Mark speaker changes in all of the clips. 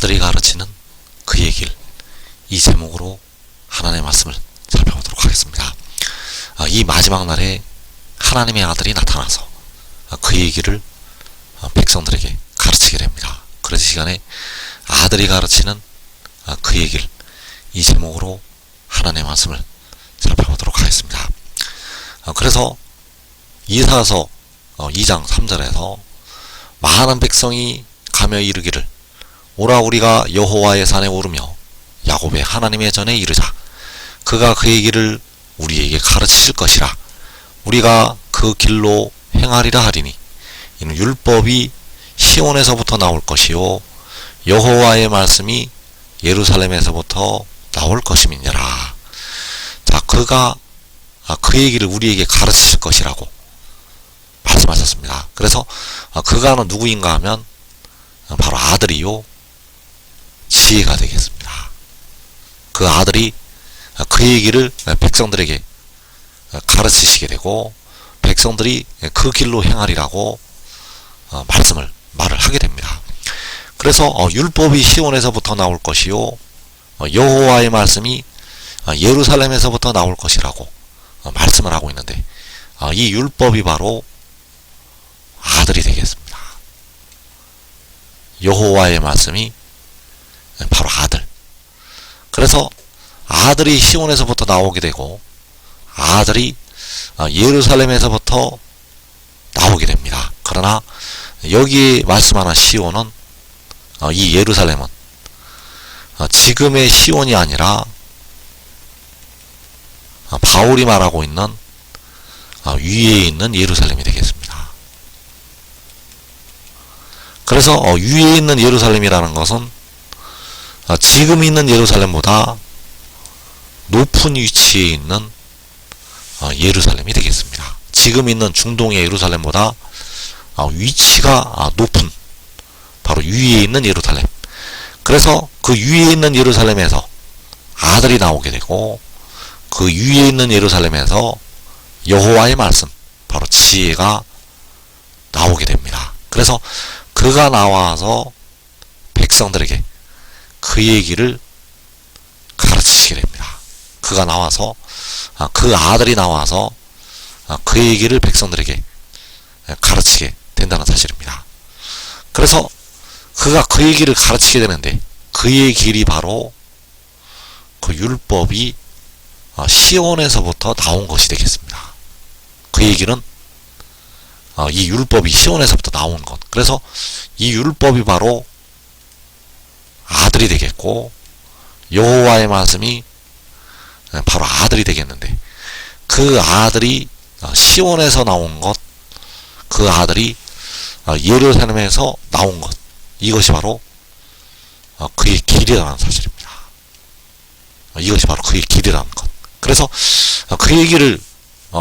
Speaker 1: 아들이 가르치는 그의 길, 이 제목으로 하나님의 말씀을 살펴보도록 하겠습니다. 이 마지막 날에 하나님의 아들이 나타나서 그의 길을 백성들에게 가르치게 됩니다. 그래서 이 시간에 아들이 가르치는 그의 길, 이 제목으로 하나님의 말씀을 살펴보도록 하겠습니다. 그래서 이사야서 2장 3절에서 많은 백성이 가며 이르기를 오라 우리가 여호와의 산에 오르며 야곱의 하나님의 전에 이르자. 그가 그의 길을 우리에게 가르치실 것이라. 우리가 그 길로 행하리라 하리니 이는 율법이 시온에서부터 나올 것이요 여호와의 말씀이 예루살렘에서부터 나올 것임이니라. 자, 그가 그의 길을 우리에게 가르치실 것이라고 말씀하셨습니다. 그래서 그가는 누구인가 하면 바로 아들이요 지혜가 되겠습니다. 그 아들이 그의 길을 백성들에게 가르치시게 되고 백성들이 그 길로 행하리라고 말을 하게 됩니다. 그래서 율법이 시온에서부터 나올 것이요 여호와의 말씀이 예루살렘에서부터 나올 것이라고 말씀을 하고 있는데 이 율법이 바로 아들이 되겠습니다. 여호와의 말씀이 바로 아들. 그래서 아들이 시온에서부터 나오게 되고 아들이 예루살렘에서부터 나오게 됩니다. 그러나 여기 말씀하는 시온은 이 예루살렘은 지금의 시온이 아니라 바울이 말하고 있는 위에 있는 예루살렘이 되겠습니다. 그래서 위에 있는 예루살렘이라는 것은 지금 있는 예루살렘보다 높은 위치에 있는 예루살렘이 되겠습니다. 지금 있는 중동의 예루살렘보다 위치가 높은 바로 위에 있는 예루살렘. 그래서 그 위에 있는 예루살렘에서 아들이 나오게 되고 그 위에 있는 예루살렘에서 여호와의 말씀, 바로 지혜가 나오게 됩니다. 그래서 그가 나와서 백성들에게 그의 길을 가르치시게 됩니다. 그가 나와서 그 아들이 나와서 그의 길을 백성들에게 가르치게 된다는 사실입니다. 그래서 그가 그의 길을 가르치게 되는데 그의 길이 바로 그 율법이 시온에서부터 나온 것이 되겠습니다. 그의 길은 이 율법이 시온에서부터 나온 것. 그래서 이 율법이 바로 아들이 되겠고 여호와의 말씀이 바로 아들이 되겠는데 그 아들이 시온에서 나온 것, 그 아들이 예루살렘에서 나온 것, 이것이 바로 그의 길이라는 사실입니다. 이것이 바로 그의 길이라는 것. 그래서 그의 길을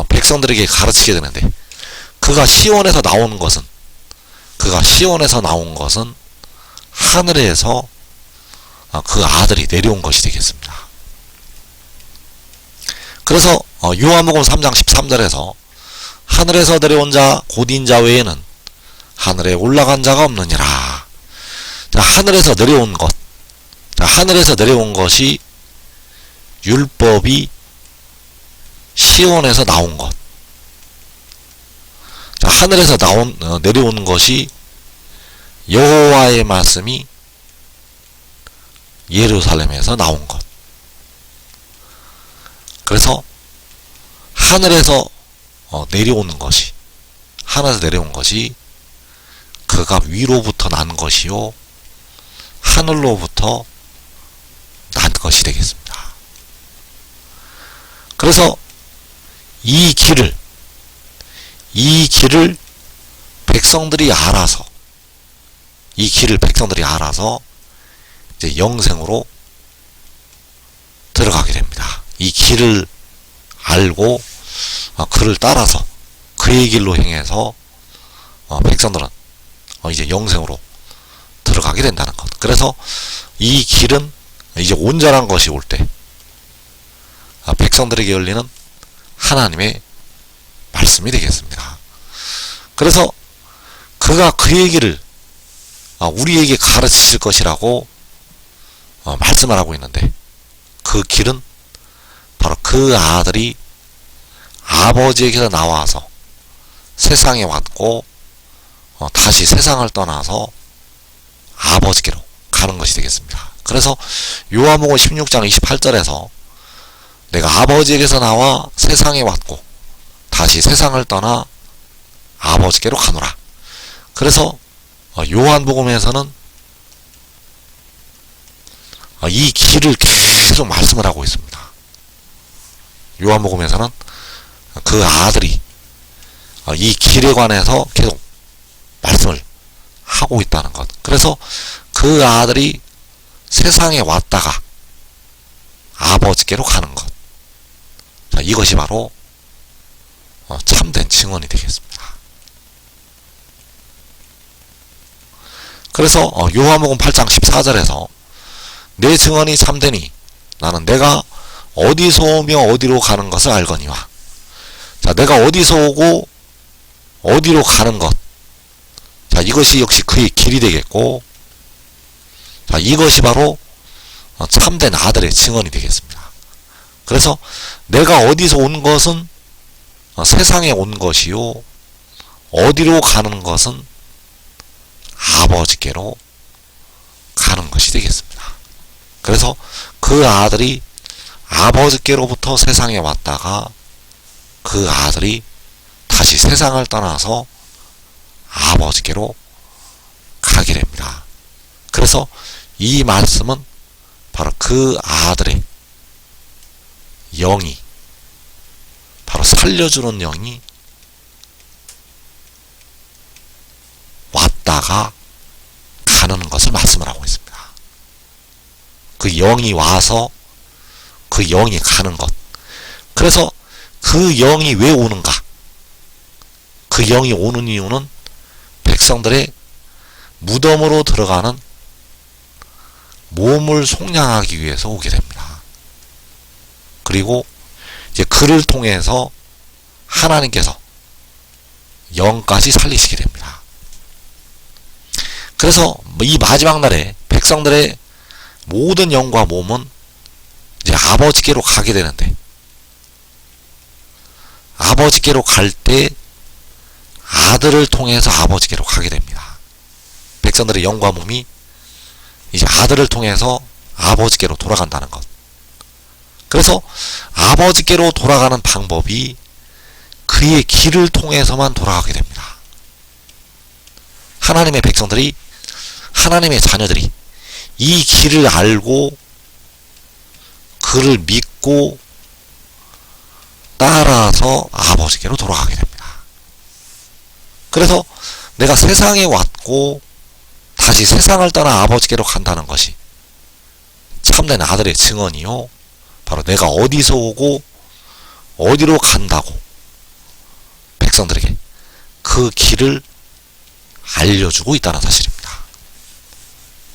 Speaker 1: 백성들에게 가르치게 되는데 그가 시온에서 나온 것은 하늘에서 그 아들이 내려온 것이 되겠습니다. 그래서 요한복음 3장 13절에서 하늘에서 내려온 자 곧 인자 외에는 하늘에 올라간 자가 없느니라. 자, 하늘에서 내려온 것. 자, 하늘에서 내려온 것이 율법이 시온에서 나온 것. 자, 하늘에서 내려온 것이 여호와의 말씀이 예루살렘에서 나온 것. 그래서 하늘에서 내려오는 것이 그가 위로부터 난 것이요 하늘로부터 난 것이 되겠습니다. 그래서 이 길을 백성들이 알아서 이제 영생으로 들어가게 됩니다. 이 길을 알고 그를 따라서 그의 길로 행해서 백성들은 이제 영생으로 들어가게 된다는 것. 그래서 이 길은 이제 온전한 것이 올 때 백성들에게 열리는 하나님의 말씀이 되겠습니다. 그래서 그가 그의 길을 우리에게 가르치실 것이라고 말씀을 하고 있는데, 그 길은 바로 그 아들이 아버지에게서 나와서 세상에 왔고 다시 세상을 떠나서 아버지께로 가는 것이 되겠습니다. 그래서 요한복음 16장 28절에서 내가 아버지에게서 나와 세상에 왔고 다시 세상을 떠나 아버지께로 가노라. 그래서 요한복음에서는 이 길을 계속 말씀을 하고 있습니다. 요한복음에서는 그 아들이 이 길에 관해서 계속 말씀을 하고 있다는 것. 그래서 그 아들이 세상에 왔다가 아버지께로 가는 것. 자, 이것이 바로 참된 증언이 되겠습니다. 그래서 요한복음 8장 14절에서 내 증언이 참되니 나는 내가 어디서 오며 어디로 가는 것을 알거니와. 자, 내가 어디서 오고 어디로 가는 것. 자, 이것이 역시 그의 길이 되겠고, 자, 이것이 바로 참된 아들의 증언이 되겠습니다. 그래서 내가 어디서 온 것은 세상에 온 것이요, 어디로 가는 것은 아버지께로 가는 것이 되겠습니다. 그래서 그 아들이 아버지께로부터 세상에 왔다가 그 아들이 다시 세상을 떠나서 아버지께로 가게 됩니다. 그래서 이 말씀은 바로 그 아들의 영이, 바로 살려주는 영이 왔다가 가는 것을 말씀을 하고 있습니다. 그 영이 와서 그 영이 가는 것. 그래서 그 영이 왜 오는가? 그 영이 오는 이유는 백성들의 무덤으로 들어가는 몸을 속량하기 위해서 오게 됩니다. 그리고 이제 그를 통해서 하나님께서 영까지 살리시게 됩니다. 그래서 이 마지막 날에 백성들의 모든 영과 몸은 이제 아버지께로 가게 되는데, 아버지께로 갈 때 아들을 통해서 아버지께로 가게 됩니다. 백성들의 영과 몸이 이제 아들을 통해서 아버지께로 돌아간다는 것. 그래서 아버지께로 돌아가는 방법이 그의 길을 통해서만 돌아가게 됩니다. 하나님의 백성들이, 하나님의 자녀들이 이 길을 알고 그를 믿고 따라서 아버지께로 돌아가게 됩니다. 그래서 내가 세상에 왔고 다시 세상을 떠나 아버지께로 간다는 것이 참된 아들의 증언이요, 바로 내가 어디서 오고 어디로 간다고 백성들에게 그 길을 알려주고 있다는 사실입니다.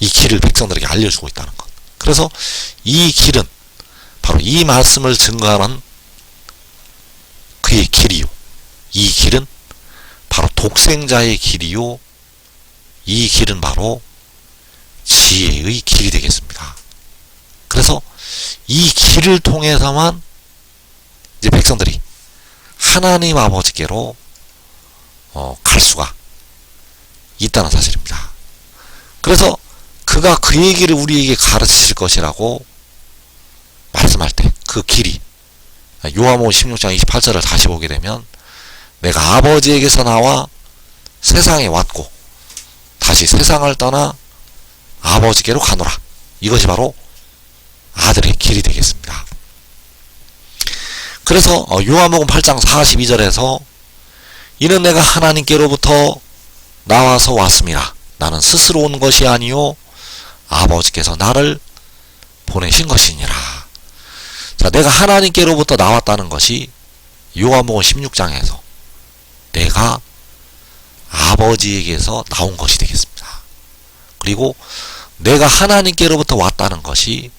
Speaker 1: 이 길을 백성들에게 알려주고 있다는 것. 그래서 이 길은 바로 이 말씀을 증거하는 그의 길이요, 이 길은 바로 독생자의 길이요, 이 길은 바로 지혜의 길이 되겠습니다. 그래서 이 길을 통해서만 이제 백성들이 하나님 아버지께로 갈 수가 있다는 사실입니다. 그래서 그가 그의 길을 우리에게 가르치실 것이라고 말씀할 때 그 길이, 요한복음 16장 28절을 다시 보게 되면 내가 아버지에게서 나와 세상에 왔고 다시 세상을 떠나 아버지께로 가노라. 이것이 바로 아들의 길이 되겠습니다. 그래서 요한복음 8장 42절에서 이는 내가 하나님께로부터 나와서 왔습니다. 나는 스스로 온 것이 아니요 아버지께서 나를 보내신 것이니라. 자, 내가 하나님께로부터 나왔다는 것이 요한복음 16장에서 내가 아버지에게서 나온 것이 되겠습니다. 그리고 내가 하나님께로부터 왔다는 것이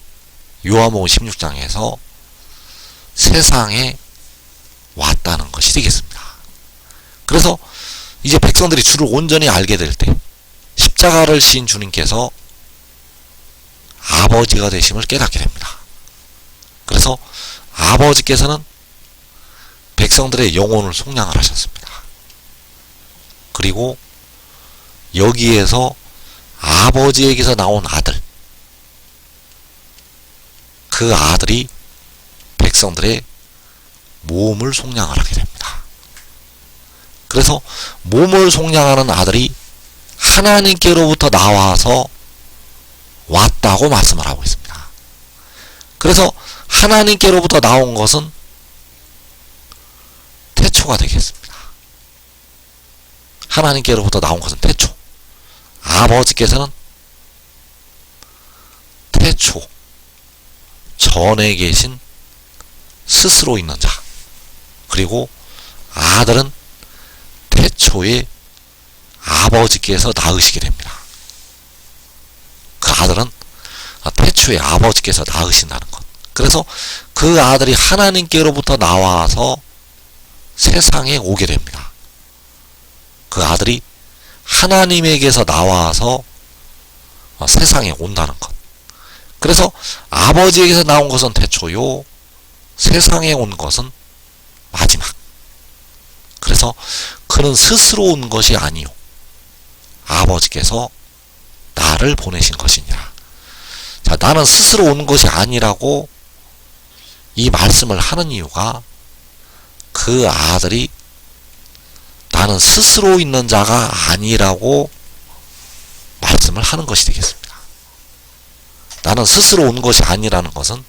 Speaker 1: 요한복음 16장에서 세상에 왔다는 것이 되겠습니다. 그래서 이제 백성들이 주를 온전히 알게 될 때 십자가를 신 주님께서 아버지가 되심을 깨닫게 됩니다. 그래서 아버지께서는 백성들의 영혼을 속량을 하셨습니다. 그리고 여기에서 아버지에게서 나온 아들, 그 아들이 백성들의 몸을 속량을 하게 됩니다. 그래서 몸을 속량하는 아들이 하나님께로부터 나와서 왔다고 말씀을 하고 있습니다. 그래서 하나님께로부터 나온 것은 태초가 되겠습니다. 하나님께로부터 나온 것은 태초. 아버지께서는 태초, 전에 계신 스스로 있는 자. 그리고 아들은 태초에 아버지께서 낳으시게 됩니다. 그 아들은 태초에 아버지께서 낳으신다는 것. 그래서 그 아들이 하나님께로부터 나와서 세상에 오게 됩니다. 그 아들이 하나님에게서 나와서 세상에 온다는 것. 그래서 아버지에게서 나온 것은 태초요, 세상에 온 것은 마지막. 그래서 그는 스스로 온 것이 아니요, 아버지께서 나를 보내신 것이니라. 자, 나는 스스로 온 것이 아니라고 이 말씀을 하는 이유가, 그 아들이 나는 스스로 있는 자가 아니라고 말씀을 하는 것이 되겠습니다. 나는 스스로 온 것이 아니라는 것은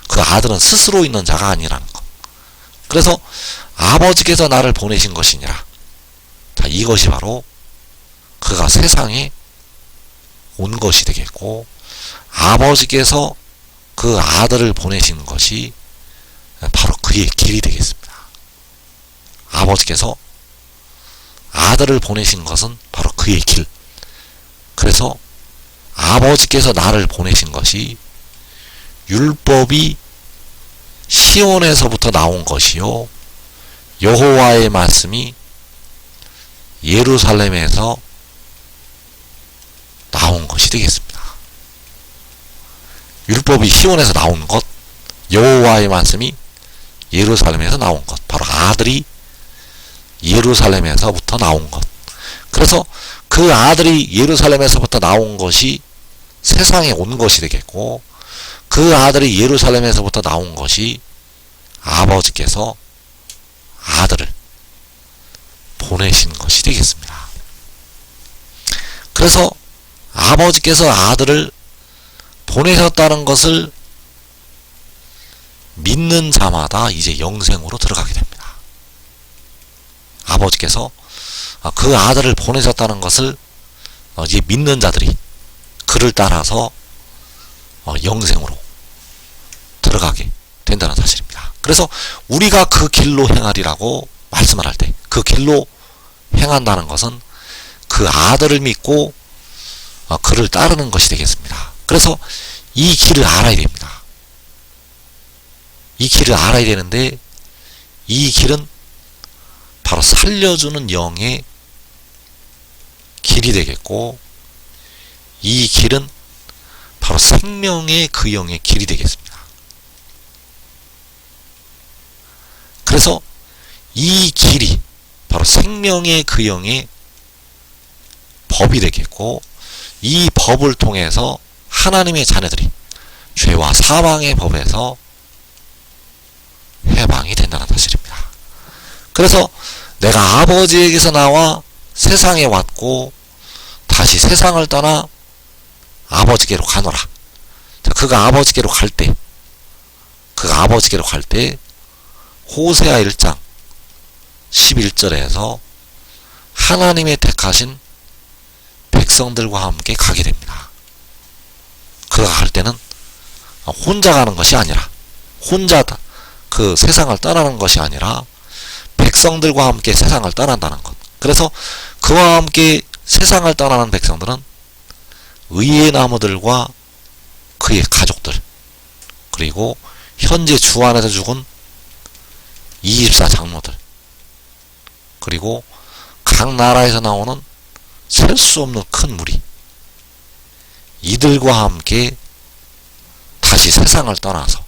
Speaker 1: 그 아들은 스스로 있는 자가 아니라는 것. 그래서 아버지께서 나를 보내신 것이니라. 자, 이것이 바로 그가 세상에 온 것이 되겠고, 아버지께서 그 아들을 보내신 것이 바로 그의 길이 되겠습니다. 아버지께서 아들을 보내신 것은 바로 그의 길. 그래서 아버지께서 나를 보내신 것이 율법이 시온에서부터 나온 것이요, 여호와의 말씀이 예루살렘에서 나온 것이 되겠습니다. 율법이 시온에서 나온 것, 여호와의 말씀이 예루살렘에서 나온 것, 바로 아들이 예루살렘에서부터 나온 것. 그래서 그 아들이 예루살렘에서부터 나온 것이 세상에 온 것이 되겠고, 그 아들이 예루살렘에서부터 나온 것이 아버지께서 아들을 보내신 것이 되겠습니다. 그래서 아버지께서 아들을 보내셨다는 것을 믿는 자마다 이제 영생으로 들어가게 됩니다. 아버지께서 그 아들을 보내셨다는 것을 이제 믿는 자들이 그를 따라서 영생으로 들어가게 된다는 사실입니다. 그래서 우리가 그 길로 행하리라고 말씀을 할 때, 그 길로 행한다는 것은 그 아들을 믿고 그를 따르는 것이 되겠습니다. 그래서 이 길을 알아야 됩니다. 이 길을 알아야 되는데, 이 길은 바로 살려주는 영의 길이 되겠고, 이 길은 바로 생명의 그 영의 길이 되겠습니다. 그래서 이 길이 바로 생명의 그 영의 법이 되겠고, 이 법을 통해서 하나님의 자녀들이 죄와 사망의 법에서 해방이 된다는 사실입니다. 그래서 내가 아버지에게서 나와 세상에 왔고 다시 세상을 떠나 아버지께로 가노라. 자, 그가 아버지께로 갈 때, 호세아 1장 11절에서 하나님의 택하신 백성들과 함께 가게 됩니다. 그가 갈 때는 혼자 가는 것이 아니라, 혼자 그 세상을 떠나는 것이 아니라 백성들과 함께 세상을 떠난다는 것. 그래서 그와 함께 세상을 떠나는 백성들은 의의 나무들과 그의 가족들, 그리고 현재 주 안에서 죽은 24장로들, 그리고 각 나라에서 나오는 셀 수 없는 큰 무리, 이들과 함께 다시 세상을 떠나서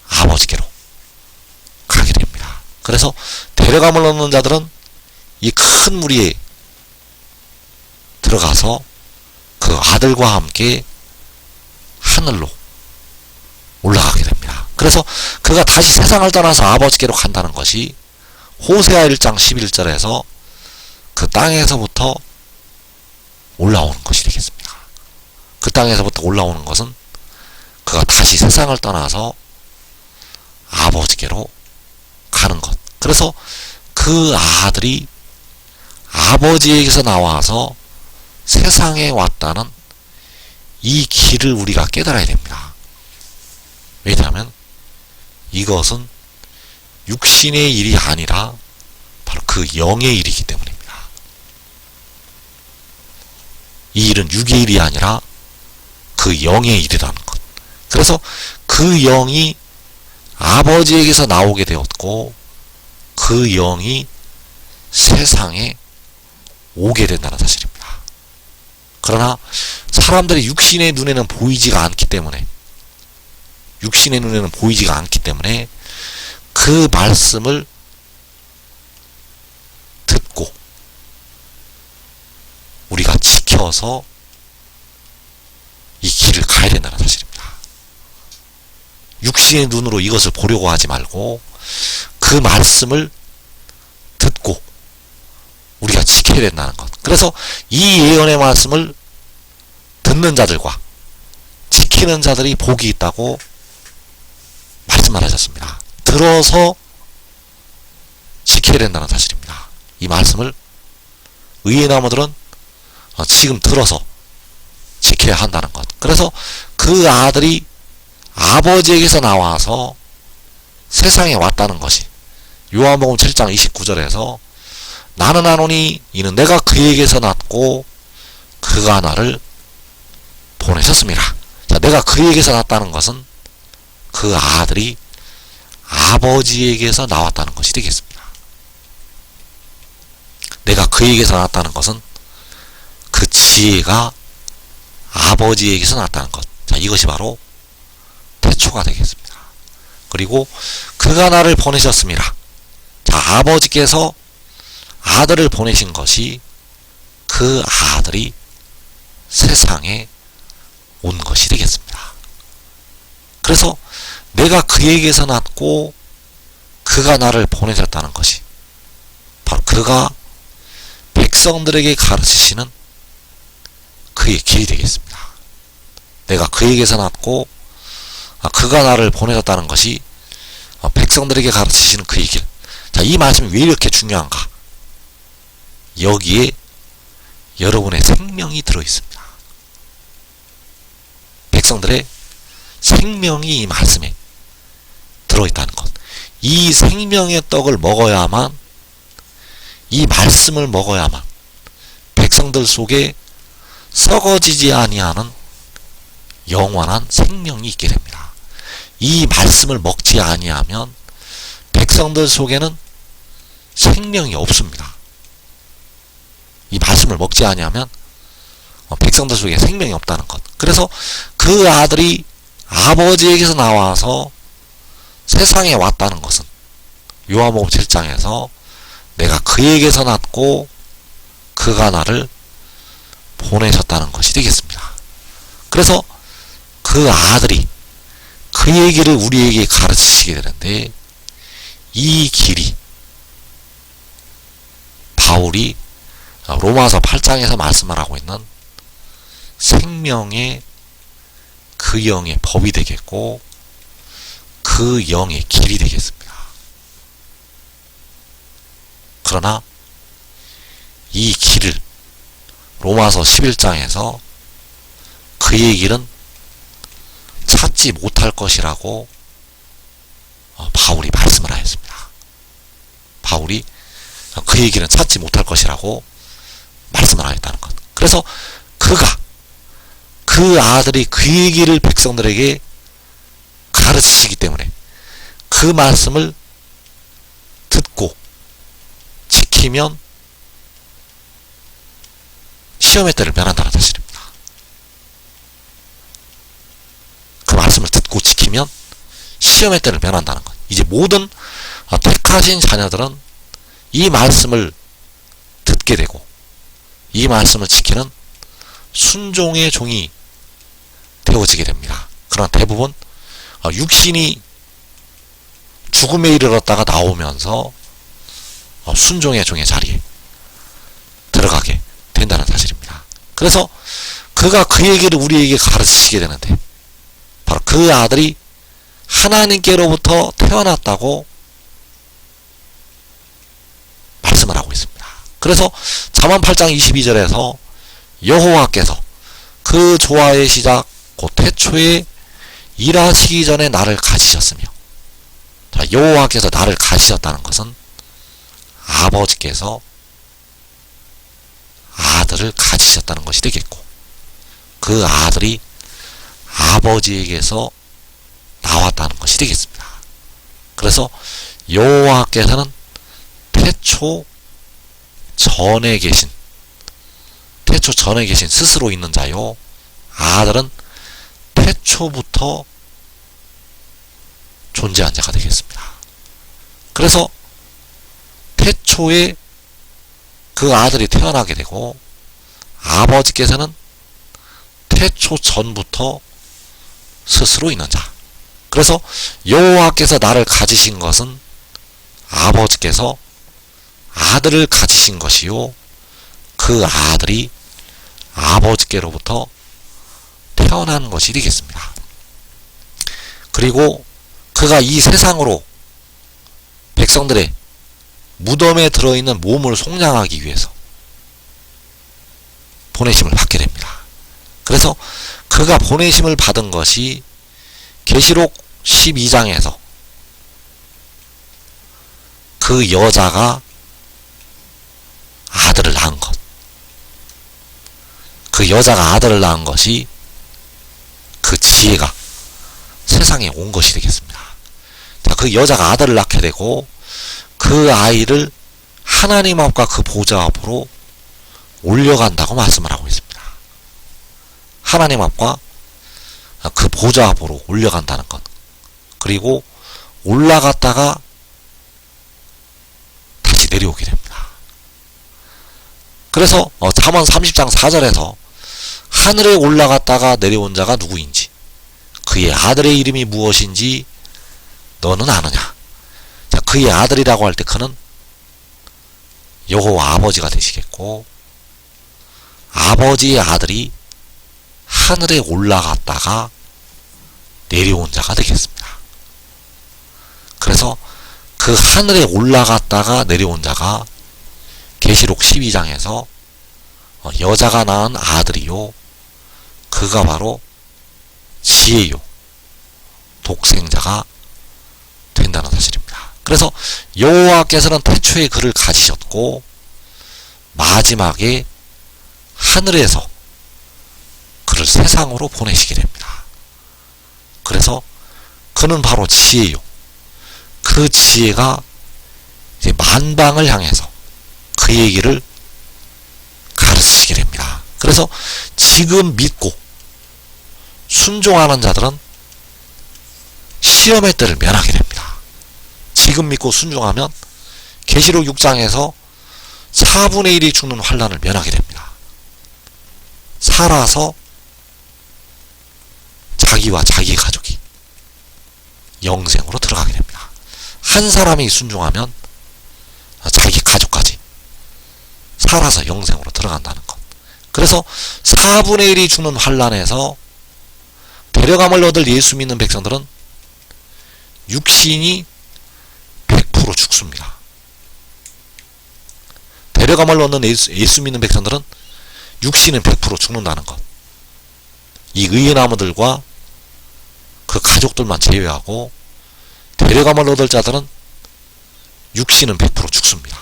Speaker 1: 아버지께로 가게 됩니다. 그래서 데려감을 얻는 자들은 이 큰 무리에 들어가서 그 아들과 함께 하늘로 올라가게 됩니다. 그래서 그가 다시 세상을 떠나서 아버지께로 간다는 것이 호세아 1장 11절에서 그 땅에서부터 올라오는 것이 되겠습니다. 그 땅에서부터 올라오는 것은 그가 다시 세상을 떠나서 아버지께로 가는 것. 그래서 그 아들이 아버지에게서 나와서 세상에 왔다는 이 길을 우리가 깨달아야 됩니다. 왜냐하면 이것은 육신의 일이 아니라 바로 그 영의 일이기 때문입니다. 이 일은 육의 일이 아니라 그 영의 일이라는 것. 그래서 그 영이 아버지에게서 나오게 되었고 그 영이 세상에 오게 된다는 사실입니다. 그러나 사람들이 육신의 눈에는 보이지가 않기 때문에 그 말씀을 듣고 우리가 지켜서 이 길을 가야 된다는 사실입니다. 육신의 눈으로 이것을 보려고 하지 말고 그 말씀을 듣고 우리가 지켜야 된다는 것. 그래서 이 예언의 말씀을 듣는 자들과 지키는 자들이 복이 있다고 말씀을 하셨습니다. 들어서 지켜야 된다는 사실입니다. 이 말씀을 의의 나무들은 지금 들어서 지켜야 한다는 것. 그래서 그 아들이 아버지에게서 나와서 세상에 왔다는 것이 요한복음 7장 29절에서 나는 아노니 이는 내가 그에게서 났고 그가 나를 보내셨습니다. 자, 내가 그에게서 났다는 것은 그 아들이 아버지에게서 나왔다는 것이 되겠습니다. 내가 그에게서 났다는 것은 그 지혜가 아버지에게서 났다는 것. 자, 이것이 바로 태초가 되겠습니다. 그리고 그가 나를 보내셨습니다. 자, 아버지께서 아들을 보내신 것이 그 아들이 세상에 온 것이 되겠습니다. 그래서 내가 그에게서 났고 그가 나를 보내셨다는 것이 바로 그가 백성들에게 가르치시는 그의 길이 되겠습니다. 내가 그에게서 났고 그가 나를 보내셨다는 것이 백성들에게 가르치시는 그의 길. 자, 이 말씀이 왜 이렇게 중요한가? 여기에 여러분의 생명이 들어있습니다. 백성들의 생명이 이 말씀에 들어있다는 것. 이 생명의 떡을 먹어야만, 이 말씀을 먹어야만 백성들 속에 썩어지지 아니하는 영원한 생명이 있게 됩니다. 이 말씀을 먹지 아니하면 백성들 속에는 생명이 없습니다. 이 말씀을 먹지 아니하면 백성들 속에 생명이 없다는 것. 그래서 그 아들이 아버지에게서 나와서 세상에 왔다는 것은 요한복음 7장에서 내가 그에게서 났고 그가 나를 보내셨다는 것이 되겠습니다. 그래서 그 아들이 그의 길을 우리에게 가르치시게 되는데 이 길이 바울이 로마서 8장에서 말씀을 하고 있는 생명의 그 영의 법이 되겠고 그 영의 길이 되겠습니다. 그러나 이 길을 로마서 11장에서 그의 길은 찾지 못할 것이라고 바울이 말씀을 하였습니다. 바울이 그의 길은 찾지 못할 것이라고 말씀을 하였다는 것. 그래서 그 아들이 그의 길을 백성들에게 가르치시기 때문에 그 말씀을 듣고 지키면 시험의 때를 면한다는 사실입니다. 그 지키면 시험의 때를 면한다는 것. 이제 모든 택하신 자녀들은 이 말씀을 듣게 되고 이 말씀을 지키는 순종의 종이 되어지게 됩니다. 그러나 대부분 육신이 죽음에 이르렀다가 나오면서 순종의 종의 자리에 들어가게 된다는 사실입니다. 그래서 그가 그 얘기를 우리에게 가르치시게 되는데 바로 그 아들이 하나님께로부터 태어났다고 말씀을 하고 있습니다. 그래서 잠언 8장 22절에서 여호와께서 그 조화의 시작 곧 태초에 일하시기 전에 나를 가지셨으며, 자, 여호와께서 나를 가지셨다는 것은 아버지께서 아들을 가지셨다는 것이 되겠고, 그 아들이 아버지에게서 나왔다는 것이 되겠습니다. 그래서 여호와께서는 태초 전에 계신 스스로 있는 자요, 아들은 태초부터 존재한 자가 되겠습니다. 그래서 태초에 그 아들이 태어나게 되고, 아버지께서는 태초 전부터 스스로 있는 자. 그래서 여호와께서 나를 가지신 것은 아버지께서 아들을 가지신 것이요, 그 아들이 아버지께로부터 태어난 것이 되겠습니다. 그리고 그가 이 세상으로 백성들의 무덤에 들어있는 몸을 속량하기 위해서 보내심을 받게 됩니다. 그래서 그가 보내심을 받은 것이 계시록 12장에서 그 여자가 아들을 낳은 것, 그 여자가 아들을 낳은 것이 그 지혜가 세상에 온 것이 되겠습니다. 자, 그 여자가 아들을 낳게 되고 그 아이를 하나님 앞과 그 보좌 앞으로 올려간다고 말씀을 하고 있습니다. 하나님 앞과 그 보좌 앞으로 올려간다는 것, 그리고 올라갔다가 다시 내려오게 됩니다. 그래서 잠언 30장 4절에서 하늘에 올라갔다가 내려온 자가 누구인지 그의 아들의 이름이 무엇인지 너는 아느냐. 자, 그의 아들이라고 할 때 그는 여호와 아버지가 되시겠고, 아버지의 아들이 하늘에 올라갔다가 내려온 자가 되겠습니다. 그래서 그 하늘에 올라갔다가 내려온 자가 계시록 12장에서 여자가 낳은 아들이요, 그가 바로 지혜요, 독생자가 된다는 사실입니다. 그래서 여호와께서는 태초에 그를 가지셨고 마지막에 하늘에서 그를 세상으로 보내시게 됩니다. 그래서 그는 바로 지혜요, 그 지혜가 이제 만방을 향해서 그 얘기를 가르치시게 됩니다. 그래서 지금 믿고 순종하는 자들은 시험의 때를 면하게 됩니다. 지금 믿고 순종하면 계시록 6장에서 4분의 1이 죽는 환난을 면하게 됩니다. 살아서 자기와 자기 가족이 영생으로 들어가게 됩니다. 한 사람이 순종하면 자기 가족까지 살아서 영생으로 들어간다는 것. 그래서 4분의 1이 죽는 환난에서 데려감을 얻을 예수 믿는 백성들은 육신이 100% 죽습니다. 데려감을 얻는 예수 믿는 백성들은 육신은 100% 죽는다는 것. 이 의인 아무들과 그 가족들만 제외하고 데려감을 얻을 자들은 육신은 100% 죽습니다.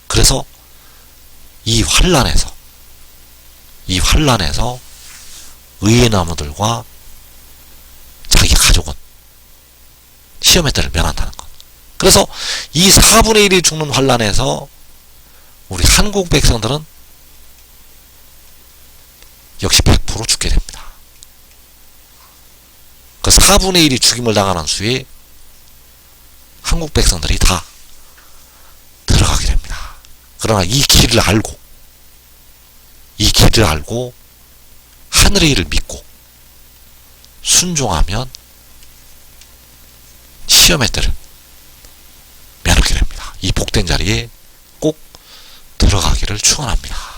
Speaker 1: 그래서 이 환난에서 의인 아무들과 자기 가족은 시험의 때를 면한다는 것. 그래서 이 4분의 1이 죽는 환난에서 우리 한국 백성들은 역시 100% 죽게 됩니다. 그 4분의 1이 죽임을 당하는 수에 한국 백성들이 다 들어가게 됩니다. 그러나 이 길을 알고 하늘의 일을 믿고 순종하면 시험의 때를 면하게 됩니다. 이 복된 자리에 꼭 들어가기를 축원합니다.